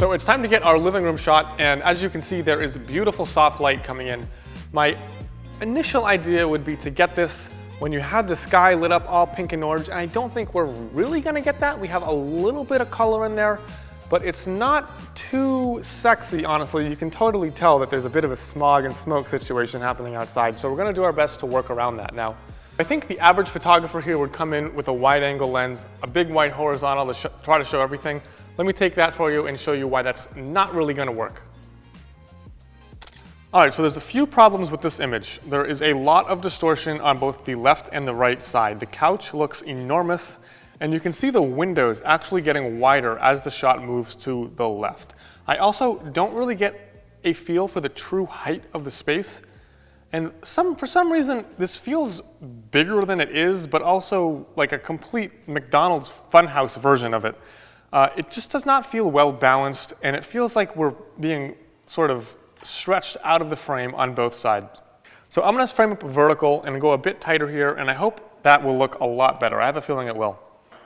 So it's time to get our living room shot, and as you can see, there is beautiful soft light coming in. My initial idea would be to get this when you have the sky lit up all pink and orange, and I don't think we're really gonna get that. We have a little bit of color in there, but it's not too sexy, honestly. You can totally tell that there's a bit of a smog and smoke situation happening outside, so we're gonna do our best to work around that now. I think the average photographer here would come in with a wide angle lens, a big wide horizontal to try to show everything. Let me take that for you and show you why that's not really gonna work. All right, so there's a few problems with this image. There is a lot of distortion on both the left and the right side. The couch looks enormous, and you can see the windows actually getting wider as the shot moves to the left. I also don't really get a feel for the true height of the space. And for some reason, this feels bigger than it is, but also like a complete McDonald's Funhouse version of it. It just does not feel well balanced, and it feels like we're being sort of stretched out of the frame on both sides. So I'm gonna frame up vertical and go a bit tighter here, and I hope that will look a lot better. I have a feeling it will.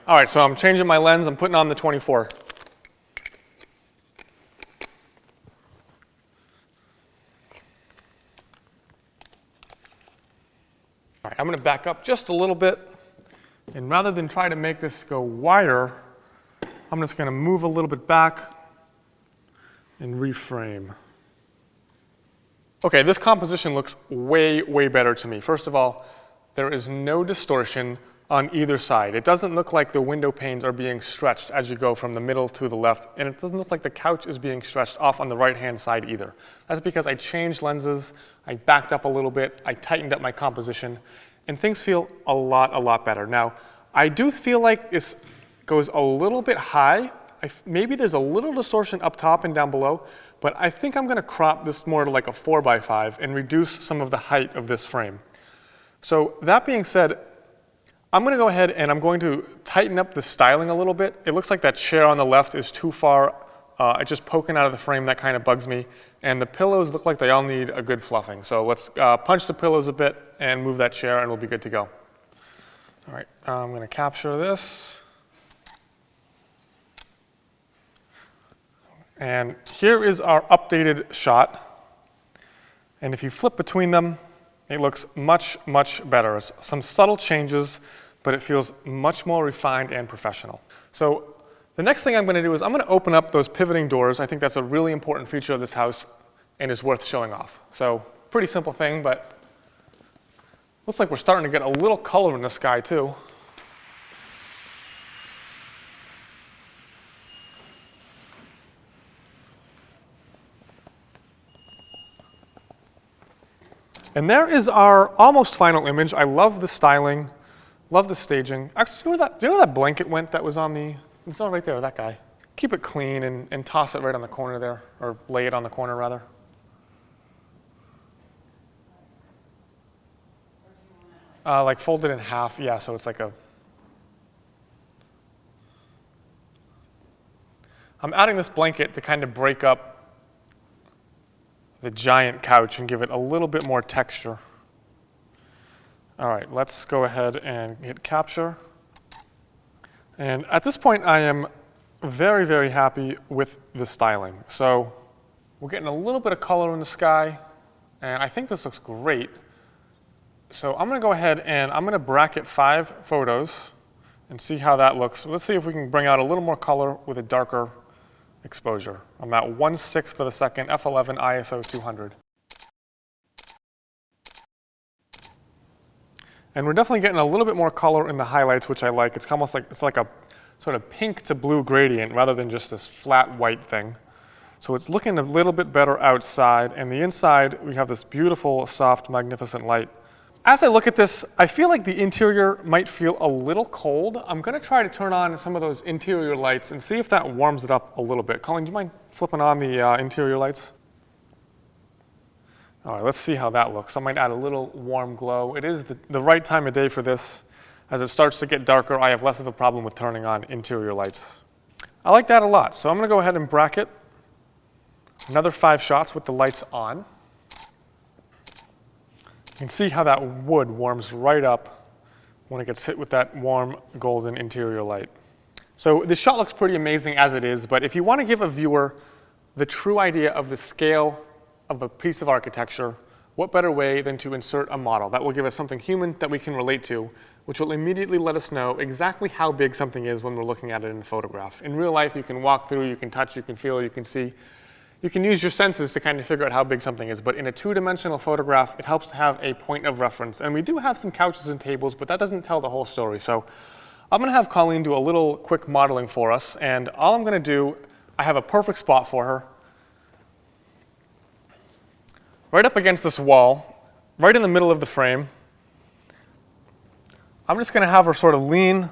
All right, so I'm changing my lens. I'm putting on the 24. All right, I'm gonna back up just a little bit, and rather than try to make this go wider, I'm just gonna move a little bit back and reframe. Okay, this composition looks way, way better to me. First of all, there is no distortion on either side. It doesn't look like the window panes are being stretched as you go from the middle to the left, and it doesn't look like the couch is being stretched off on the right-hand side either. That's because I changed lenses, I backed up a little bit, I tightened up my composition, and things feel a lot better. Now, I do feel like this goes a little bit high. Maybe there's a little distortion up top and down below, but I think I'm gonna crop this more to like a 4x5 and reduce some of the height of this frame. So that being said, I'm gonna go ahead and I'm going to tighten up the styling a little bit. It looks like that chair on the left is too far. It's just poking out of the frame. That kind of bugs me. And the pillows look like they all need a good fluffing. So let's punch the pillows a bit and move that chair, and we'll be good to go. All right, I'm gonna capture this. And here is our updated shot. And if you flip between them, it looks much, much better. Some subtle changes, but it feels much more refined and professional. So the next thing I'm gonna do is I'm gonna open up those pivoting doors. I think that's a really important feature of this house and is worth showing off. So pretty simple thing, but looks like we're starting to get a little color in the sky too. And there is our almost final image. I love the styling, love the staging. Actually, do you know where that blanket went that was on the, it's all right there, that guy. Keep it clean and toss it right on the corner there, or lay it on the corner rather. Like fold it in half, yeah, so it's like a, I'm adding this blanket to kind of break up the giant couch and give it a little bit more texture. All right, let's go ahead and hit capture. And at this point, I am very, very happy with the styling. So we're getting a little bit of color in the sky, and I think this looks great. So I'm gonna go ahead and I'm gonna bracket 5 photos and see how that looks. Let's see if we can bring out a little more color with a darker exposure. I'm at 1/6 of a second, f11, ISO 200. And we're definitely getting a little bit more color in the highlights, which I like. It's almost like, it's like a sort of pink to blue gradient rather than just this flat white thing. So it's looking a little bit better outside, and the inside, we have this beautiful, soft, magnificent light. As I look at this, I feel like the interior might feel a little cold. I'm gonna try to turn on some of those interior lights and see if that warms it up a little bit. Colleen, do you mind flipping on the interior lights? All right, let's see how that looks. I might add a little warm glow. It is the right time of day for this. As it starts to get darker, I have less of a problem with turning on interior lights. I like that a lot. So I'm gonna go ahead and bracket another 5 shots with the lights on. You can see how that wood warms right up when it gets hit with that warm golden interior light. So this shot looks pretty amazing as it is, but if you want to give a viewer the true idea of the scale of a piece of architecture, what better way than to insert a model that will give us something human that we can relate to, which will immediately let us know exactly how big something is when we're looking at it in a photograph. In real life, you can walk through, you can touch, you can feel, you can see. You can use your senses to kind of figure out how big something is, but in a two-dimensional photograph, it helps to have a point of reference. And we do have some couches and tables, but that doesn't tell the whole story. So I'm going to have Colleen do a little quick modeling for us, and all I'm going to do, I have a perfect spot for her. Right up against this wall, right in the middle of the frame. I'm just going to have her sort of lean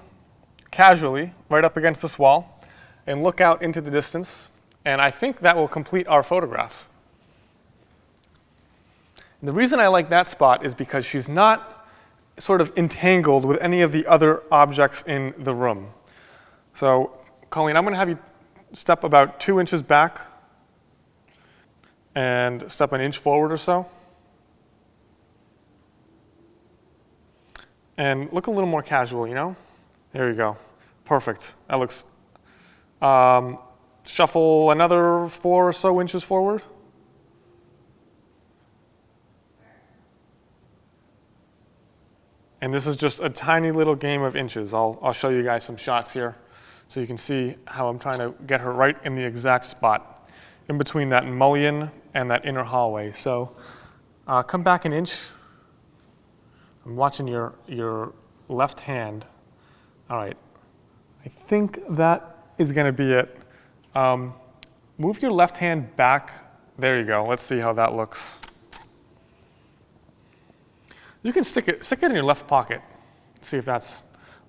casually right up against this wall and look out into the distance. And I think that will complete our photograph. And the reason I like that spot is because she's not sort of entangled with any of the other objects in the room. So, Colleen, I'm going to have you step about 2 inches back and step an inch forward or so. And look a little more casual, you know? There you go. Perfect. That looks... Shuffle another 4 or so inches forward. And this is just a tiny little game of inches. I'll show you guys some shots here so you can see how I'm trying to get her right in the exact spot in between that mullion and that inner hallway. So come back an inch. I'm watching your left hand. All right. I think that is going to be it. Move your left hand back. There you go. Let's see how that looks. You can stick it in your left pocket. See if that's,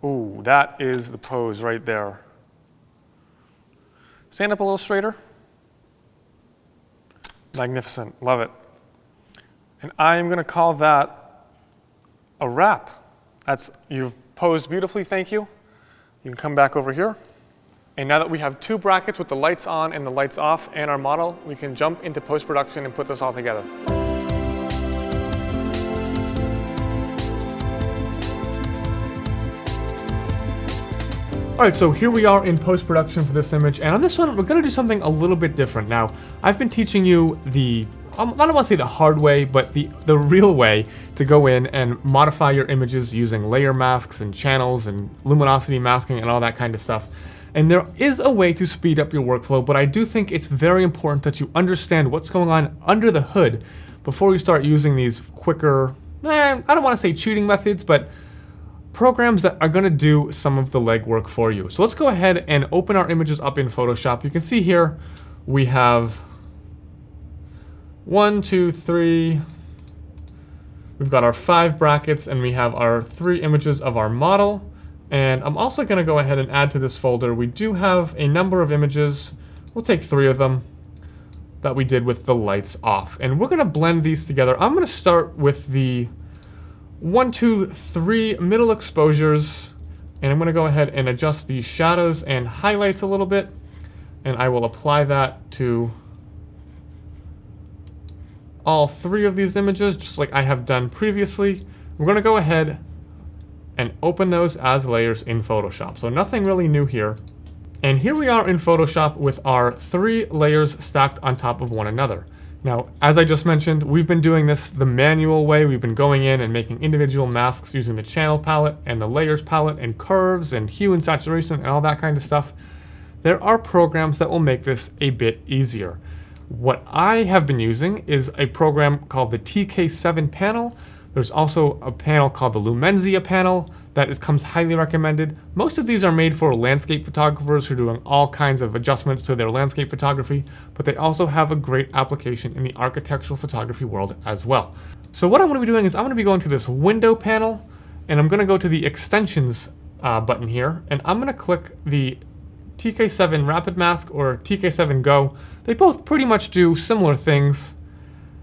ooh, that is the pose right there. Stand up a little straighter. Magnificent. Love it. And I am going to call that a wrap. You've posed beautifully. Thank you. You can come back over here. And now that we have 2 brackets with the lights on and the lights off and our model, we can jump into post-production and put this all together. All right, so here we are in post-production for this image, and on this one, we're gonna do something a little bit different. Now, I've been teaching you I don't want to say the hard way, but the real way to go in and modify your images using layer masks and channels and luminosity masking and all that kind of stuff. And there is a way to speed up your workflow, but I do think it's very important that you understand what's going on under the hood before you start using these quicker, I don't want to say cheating methods, but programs that are going to do some of the legwork for you. So let's go ahead and open our images up in Photoshop. You can see here we have 1, 2, 3. We've got our 5 brackets and we have our 3 images of our model. And I'm also going to go ahead and add to this folder. We do have a number of images. We'll take 3 of them that we did with the lights off. And we're going to blend these together. I'm going to start with the 1, 2, 3 middle exposures. And I'm going to go ahead and adjust the shadows and highlights a little bit. And I will apply that to all 3 of these images, just like I have done previously. We're going to go ahead and open those as layers in Photoshop. So nothing really new here. And here we are in Photoshop with our 3 layers stacked on top of one another. Now, as I just mentioned, we've been doing this the manual way. We've been going in and making individual masks using the channel palette and the layers palette and curves and hue and saturation and all that kind of stuff. There are programs that will make this a bit easier. What I have been using is a program called the TK7 panel. There's also a panel called the Lumenzia panel that comes highly recommended. Most of these are made for landscape photographers who are doing all kinds of adjustments to their landscape photography, but they also have a great application in the architectural photography world as well. So what I'm going to be doing is I'm going to be going to this window panel, and I'm going to go to the extensions button here, and I'm going to click the TK7 Rapid Mask or TK7 Go. They both pretty much do similar things,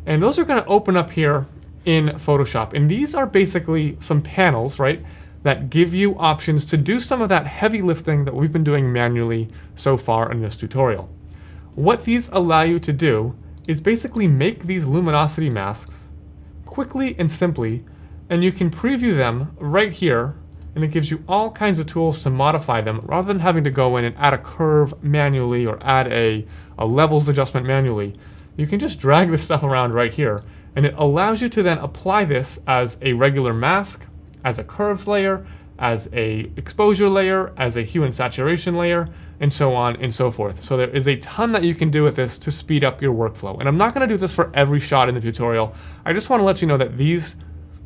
and those are going to open up here in Photoshop. And these are basically some panels, right, that give you options to do some of that heavy lifting that we've been doing manually so far in this tutorial. What these allow you to do is basically make these luminosity masks quickly and simply, and you can preview them right here and it gives you all kinds of tools to modify them rather than having to go in and add a curve manually or add a levels adjustment manually. You can just drag this stuff around right here, and it allows you to then apply this as a regular mask, as a curves layer, as a exposure layer, as a hue and saturation layer, and so on and so forth. So there is a ton that you can do with this to speed up your workflow. And I'm not going to do this for every shot in the tutorial. I just want to let you know that these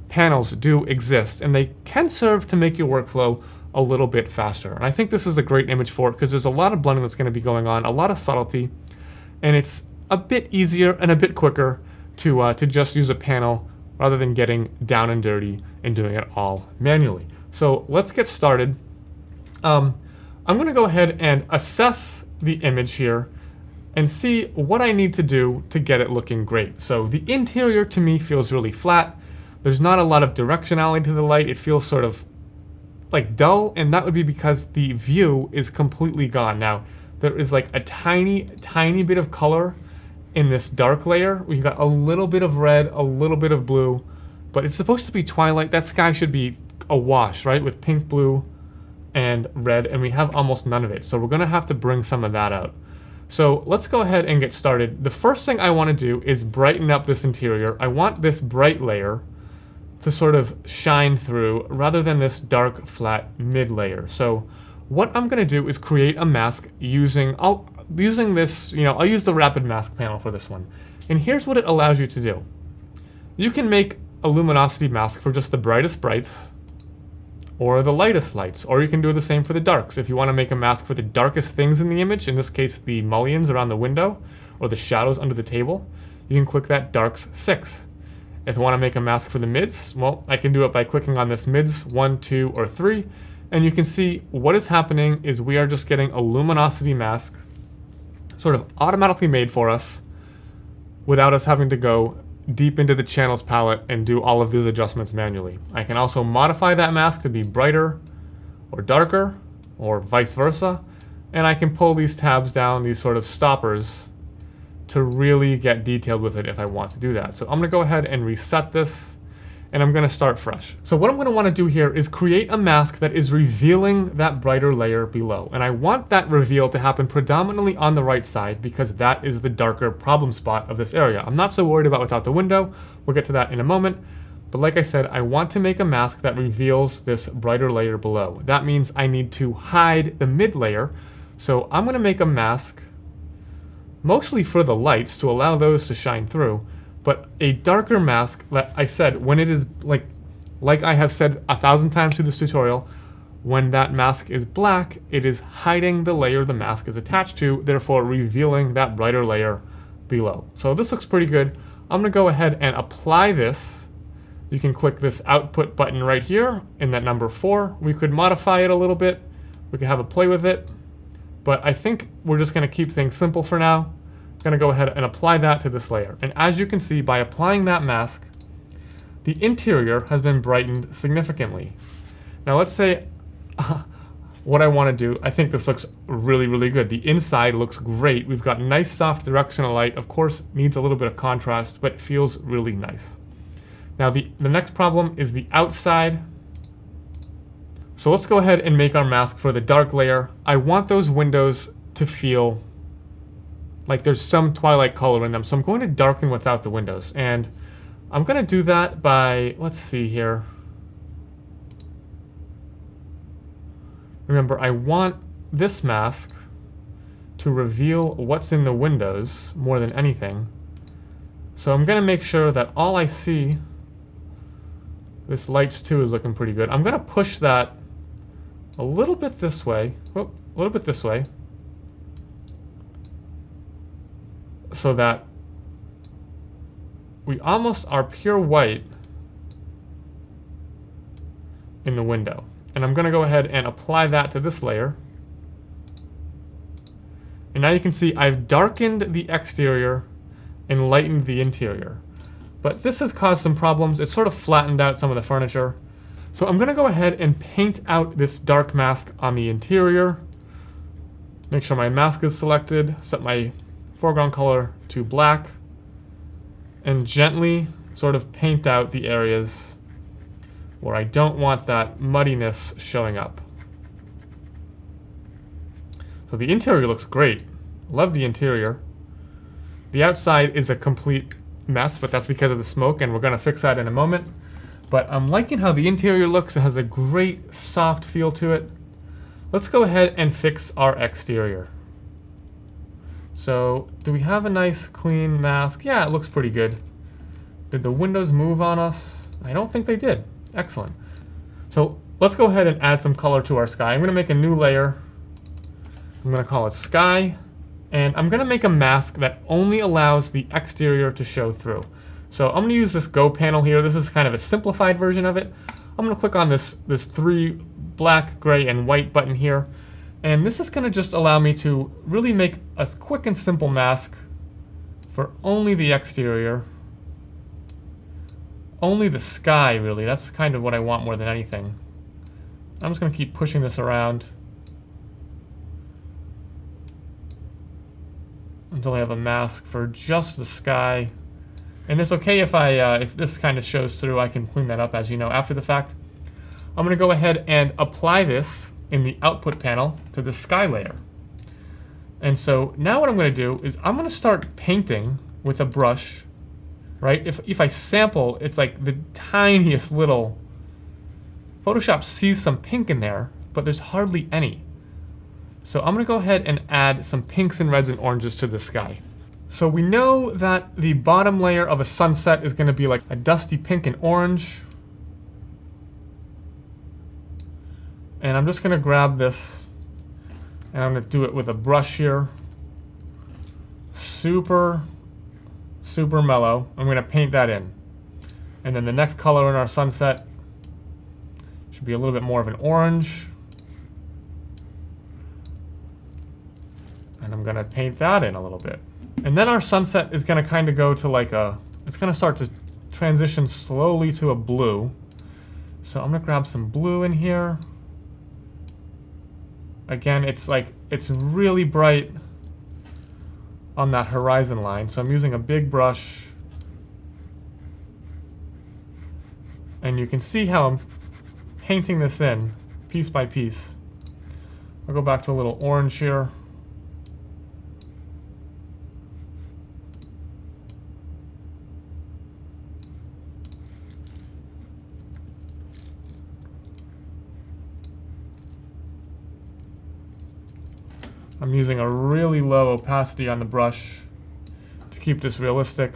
panels do exist, and they can serve to make your workflow a little bit faster. And I think this is a great image for it because there's a lot of blending that's going to be going on, a lot of subtlety, and it's a bit easier and a bit quicker to just use a panel rather than getting down and dirty and doing it all manually. So let's get started. I'm going to go ahead and assess the image here and see what I need to do to get it looking great. So the interior to me feels really flat. There's not a lot of directionality to the light. It feels sort of like dull, and that would be because the view is completely gone. Now, there is like a tiny bit of color in this dark layer. We've got a little bit of red, a little bit of blue, but it's supposed to be twilight. That sky should be a wash, right? With pink, blue, and red, and we have almost none of it. So we're gonna have to bring some of that out. So let's go ahead and get started. The first thing I wanna do is brighten up this interior. I want this bright layer to sort of shine through rather than this dark, flat mid layer. So what I'm gonna do is create a mask using this, I'll use the rapid mask panel for this one. And here's what it allows you to do. You can make a luminosity mask for just the brightest brights or the lightest lights, or you can do the same for the darks. If you want to make a mask for the darkest things in the image, in this case the mullions around the window or the shadows under the table, you can click that darks 6. If I want to make a mask for the mids, well, I can do it by clicking on this mids 1, 2, or 3, and you can see what is happening is we are just getting a luminosity mask sort of automatically made for us without us having to go deep into the channels palette and do all of these adjustments manually. I can also modify that mask to be brighter or darker or vice versa, and I can pull these tabs down, these sort of stoppers, to really get detailed with it if I want to do that. So I'm gonna go ahead and reset this, and I'm gonna start fresh. So what I'm gonna wanna do here is create a mask that is revealing that brighter layer below. And I want that reveal to happen predominantly on the right side because that is the darker problem spot of this area. I'm not so worried about what's out the window. We'll get to that in a moment. But like I said, I want to make a mask that reveals this brighter layer below. That means I need to hide the mid layer. So I'm gonna make a mask mostly for the lights to allow those to shine through, but a darker mask, like I said, when it is like I have said 1,000 times through this tutorial, when that mask is black, it is hiding the layer the mask is attached to, therefore revealing that brighter layer below. So this looks pretty good. I'm gonna go ahead and apply this. You can click this output button right here in that number 4. We could modify it a little bit. We could have a play with it, but I think we're just gonna keep things simple for now. Going to go ahead and apply that to this layer. And as you can see, by applying that mask, the interior has been brightened significantly. Now let's say what I want to do, I think this looks really, really good. The inside looks great. We've got nice soft directional light. Of course, needs a little bit of contrast, but it feels really nice. Now the next problem is the outside. So let's go ahead and make our mask for the dark layer. I want those windows to feel like there's some twilight color in them. So I'm going to darken what's out the windows. And I'm going to do that by, let's see here. Remember, I want this mask to reveal what's in the windows more than anything. So I'm going to make sure that all I see, this lights too is looking pretty good. I'm going to push that a little bit this way. Oh, a little bit this way. So that we almost are pure white in the window. And I'm going to go ahead and apply that to this layer. And now you can see I've darkened the exterior and lightened the interior. But this has caused some problems. It's sort of flattened out some of the furniture. So I'm going to go ahead and paint out this dark mask on the interior. Make sure my mask is selected, set my foreground color to black, and gently sort of paint out the areas where I don't want that muddiness showing up. So the interior looks great. Love the interior. The outside is a complete mess, but that's because of the smoke, and we're going to fix that in a moment. But I'm liking how the interior looks. It has a great soft feel to it. Let's go ahead and fix our exterior. So do we have a nice clean mask? Yeah, it looks pretty good. Did the windows move on us? I don't think they did. Excellent. So let's go ahead and add some color to our sky. I'm going to make a new layer. I'm going to call it Sky. And I'm going to make a mask that only allows the exterior to show through. So I'm going to use this Go panel here. This is kind of a simplified version of it. I'm going to click on this 3 black, gray, and white button here. And this is going to just allow me to really make a quick and simple mask for only the exterior. Only the sky, really. That's kind of what I want more than anything. I'm just going to keep pushing this around until I have a mask for just the sky. And it's okay if this kind of shows through. I can clean that up, as you know, after the fact. I'm going to go ahead and apply this in the output panel to the sky layer. And so now what I'm going to do is I'm going to start painting with a brush. Right? If I sample, it's like the tiniest little. Photoshop sees some pink in there, but there's hardly any. So I'm going to go ahead and add some pinks and reds and oranges to the sky. So we know that the bottom layer of a sunset is going to be like a dusty pink and orange. And I'm just going to grab this and I'm going to do it with a brush here. Super mellow. I'm going to paint that in. And then the next color in our sunset should be a little bit more of an orange. And I'm going to paint that in a little bit. And then our sunset is going to kind of go to like it's going to start to transition slowly to a blue. So I'm going to grab some blue in here. Again, it's really bright on that horizon line. So I'm using a big brush. And you can see how I'm painting this in piece by piece. I'll go back to a little orange here. I'm using a really low opacity on the brush to keep this realistic.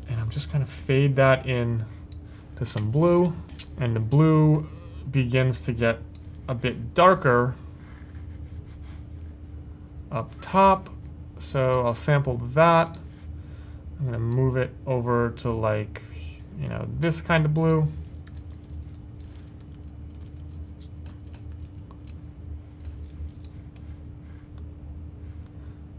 And I'm just going to fade that in to some blue. And the blue begins to get a bit darker up top. So I'll sample that. I'm going to move it over to like, this kind of blue.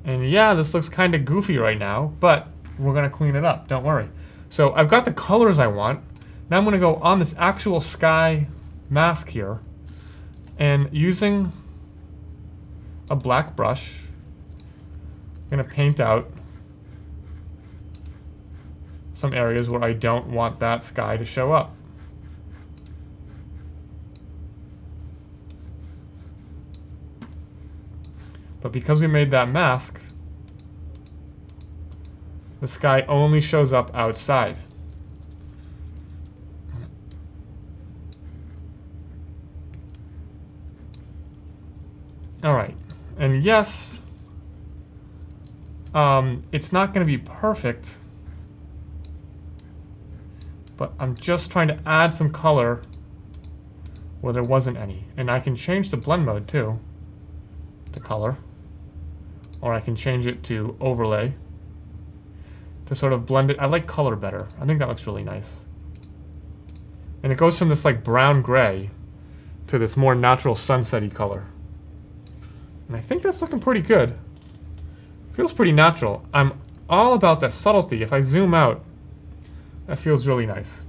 And yeah, this looks kind of goofy right now, but we're going to clean it up, don't worry. So I've got the colors I want. Now I'm going to go on this actual sky mask here, and using a black brush, I'm going to paint out some areas where I don't want that sky to show up. But because we made that mask, the sky only shows up outside. All right, and yes, it's not going to be perfect, but I'm just trying to add some color where there wasn't any. And I can change the blend mode too, the color. Or I can change it to overlay to sort of blend it. I like color better. I think that looks really nice. And it goes from this like brown gray to this more natural sunset-y color. And I think that's looking pretty good. Feels pretty natural. I'm all about that subtlety. If I zoom out, that feels really nice.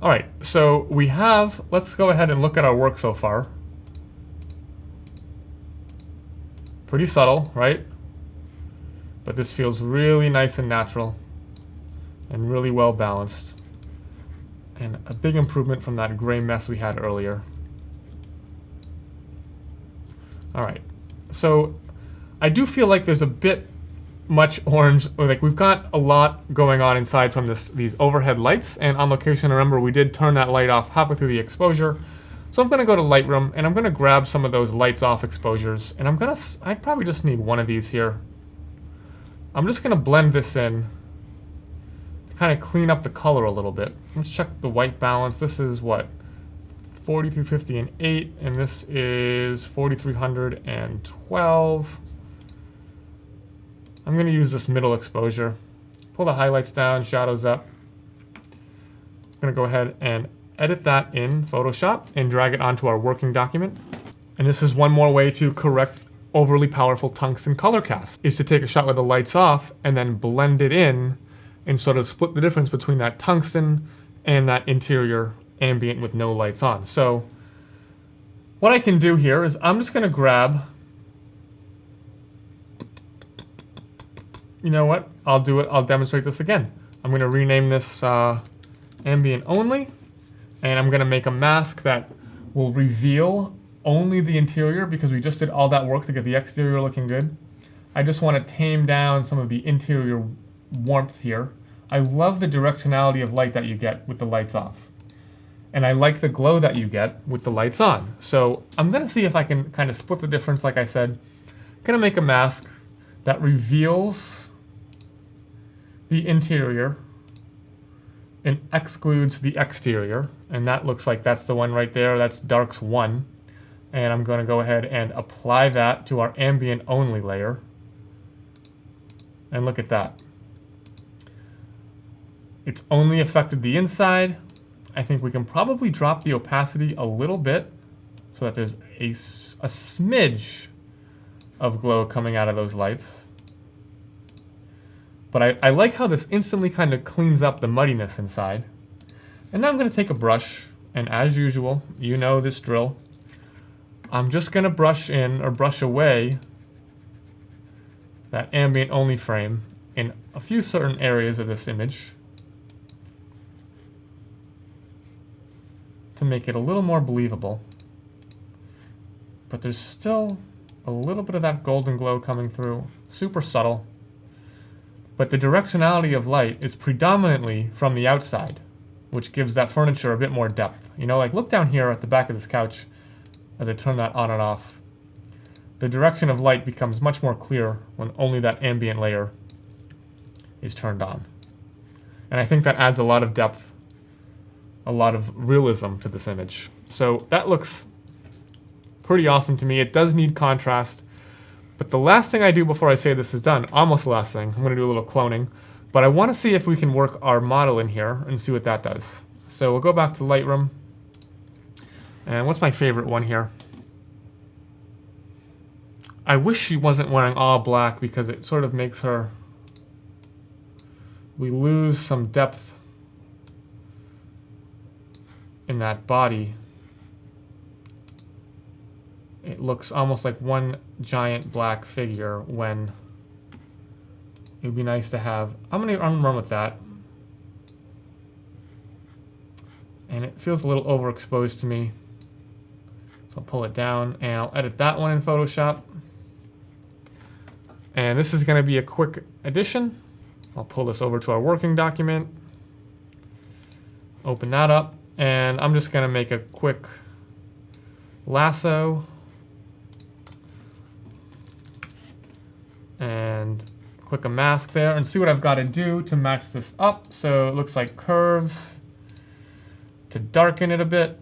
All right, so let's go ahead and look at our work so far. Pretty subtle, right? But this feels really nice and natural and really well balanced. And a big improvement from that gray mess we had earlier. All right, so I do feel like there's a bit much orange, or like we've got a lot going on inside from these overhead lights, and on location, remember, we did turn that light off halfway through the exposure. So I'm gonna go to Lightroom, and I'm gonna grab some of those lights off exposures, and I'd probably just need one of these here. I'm just gonna blend this in to kind of clean up the color a little bit. Let's check the white balance. This is what? 4350 and 8, and this is 4312. I'm going to use this middle exposure. Pull the highlights down, shadows up. I'm going to go ahead and edit that in Photoshop and drag it onto our working document. And this is one more way to correct overly powerful tungsten color cast, is to take a shot with the lights off and then blend it in and sort of split the difference between that tungsten and that interior ambient with no lights on. So what I can do here is I'm just going to grab, you know what, I'll do it, I'll demonstrate this again. I'm going to rename this ambient only, and I'm going to make a mask that will reveal only the interior because we just did all that work to get the exterior looking good. I just want to tame down some of the interior warmth here. I love the directionality of light that you get with the lights off. And I like the glow that you get with the lights on. So I'm gonna see if I can kind of split the difference, like I said. I'm gonna make a mask that reveals the interior and excludes the exterior. And that looks like that's the one right there. That's Darks 1. And I'm gonna go ahead and apply that to our ambient only layer. And look at that. It's only affected the inside. I think we can probably drop the opacity a little bit so that there's a smidge of glow coming out of those lights. But I like how this instantly kind of cleans up the muddiness inside. And now I'm going to take a brush, and as usual, you know this drill, I'm just going to brush in or brush away that ambient only frame in a few certain areas of this image to make it a little more believable. But there's still a little bit of that golden glow coming through, super subtle. But the directionality of light is predominantly from the outside, which gives that furniture a bit more depth. You know, like look down here at the back of this couch as I turn that on and off. The direction of light becomes much more clear when only that ambient layer is turned on. And I think that adds a lot of depth, a lot of realism to this image. So that looks pretty awesome to me. It does need contrast. But the last thing I do before I say this is done, almost the last thing, I'm going to do a little cloning. But I want to see if we can work our model in here and see what that does. So we'll go back to Lightroom. And what's my favorite one here? I wish she wasn't wearing all black because it sort of makes her... We lose some depth in that body. It looks almost like one giant black figure when it would be nice to have... I'm gonna run with that. And it feels a little overexposed to me. So I'll pull it down and I'll edit that one in Photoshop. And this is gonna be a quick addition. I'll pull this over to our working document. Open that up. And I'm just gonna make a quick lasso. And click a mask there and see what I've got to do to match this up. So it looks like curves to darken it a bit.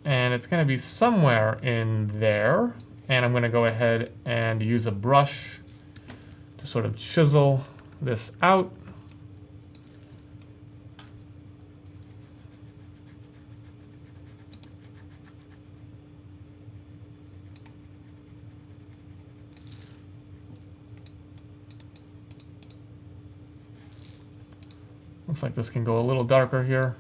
And it's going to be somewhere in there. And I'm going to go ahead and use a brush to sort of chisel this out. Looks like this can go a little darker here.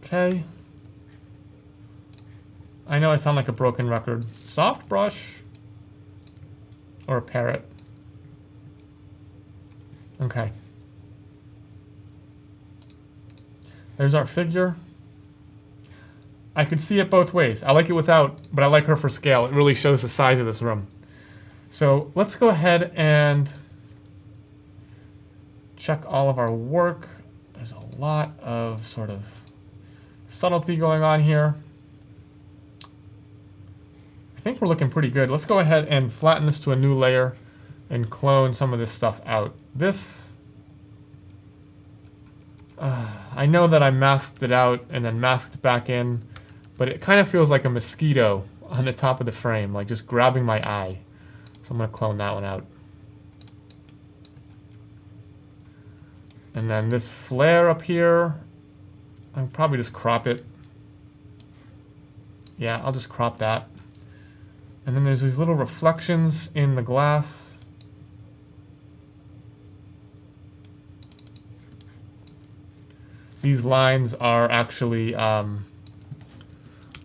Okay. I know I sound like a broken record. Soft brush or a parrot. Okay. There's our figure. I could see it both ways. I like it without, but I like her for scale. It really shows the size of this room. So let's go ahead and check all of our work. There's a lot of sort of subtlety going on here. I think we're looking pretty good. Let's go ahead and flatten this to a new layer and clone some of this stuff out. This, I know that I masked it out and then masked back in, but it kind of feels like a mosquito on the top of the frame, like just grabbing my eye. So I'm going to clone that one out. And then this flare up here, I'll probably just crop it. Yeah, I'll just crop that. And then there's these little reflections in the glass. These lines are actually the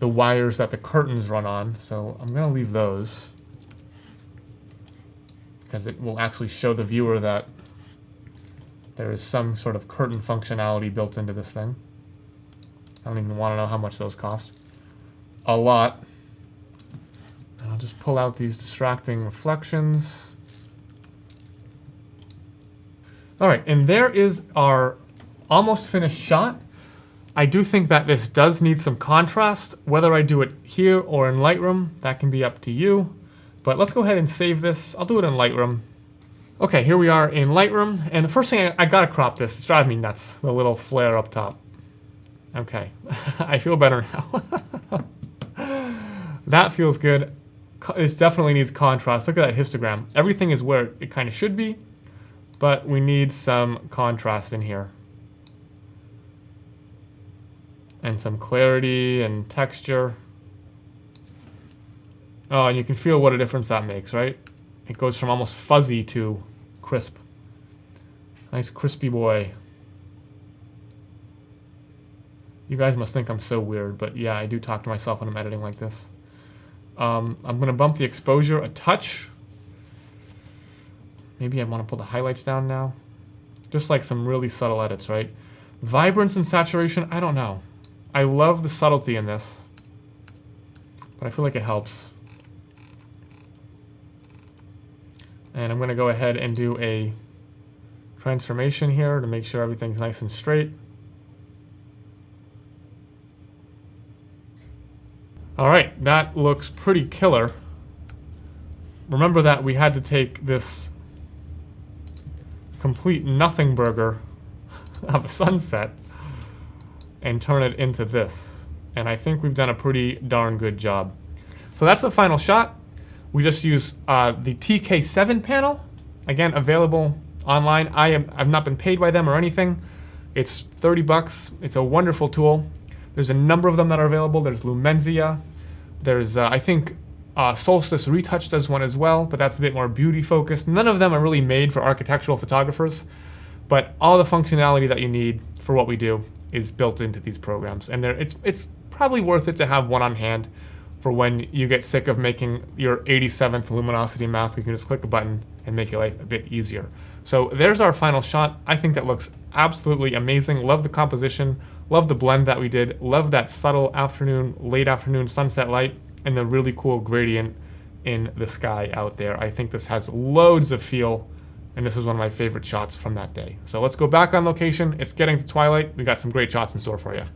wires that the curtains run on, so I'm going to leave those because it will actually show the viewer that there is some sort of curtain functionality built into this thing. I don't even want to know how much those cost. A lot. And I'll just pull out these distracting reflections. All right, and there is our almost finished shot. I do think that this does need some contrast. Whether I do it here or in Lightroom, that can be up to you. But let's go ahead and save this. I'll do it in Lightroom. Okay, here we are in Lightroom. And the first thing, I gotta crop this. It's driving me nuts, the little flare up top. Okay, I feel better now. That feels good. This definitely needs contrast. Look at that histogram. Everything is where it kind of should be, but we need some contrast in here. And some clarity and texture. Oh, and you can feel what a difference that makes, right? It goes from almost fuzzy to crisp. Nice crispy boy. You guys must think I'm so weird, but yeah, I do talk to myself when I'm editing like this. I'm going to bump the exposure a touch. Maybe I want to pull the highlights down now. Just like some really subtle edits, right? Vibrance and saturation, I don't know. I love the subtlety in this, but I feel like it helps. And I'm going to go ahead and do a transformation here to make sure everything's nice and straight. All right, that looks pretty killer. Remember that we had to take this complete nothing burger of a sunset and turn it into this. And I think we've done a pretty darn good job. So that's the final shot. We just use the TK7 panel, again, available online. I've not been paid by them or anything. It's 30 bucks. It's a wonderful tool. There's a number of them that are available. There's Lumenzia. There's, I think, Solstice Retouch does one as well, but that's a bit more beauty focused. None of them are really made for architectural photographers, but all the functionality that you need for what we do is built into these programs. And it's probably worth it to have one on hand for when you get sick of making your 87th luminosity mask. You can just click a button and make your life a bit easier. So there's our final shot. I think that looks absolutely amazing. Love the composition, love the blend that we did, love that subtle afternoon, late afternoon sunset light, and the really cool gradient in the sky out there. I think this has loads of feel, and this is one of my favorite shots from that day. So let's go back on location. It's getting to twilight. We got some great shots in store for you.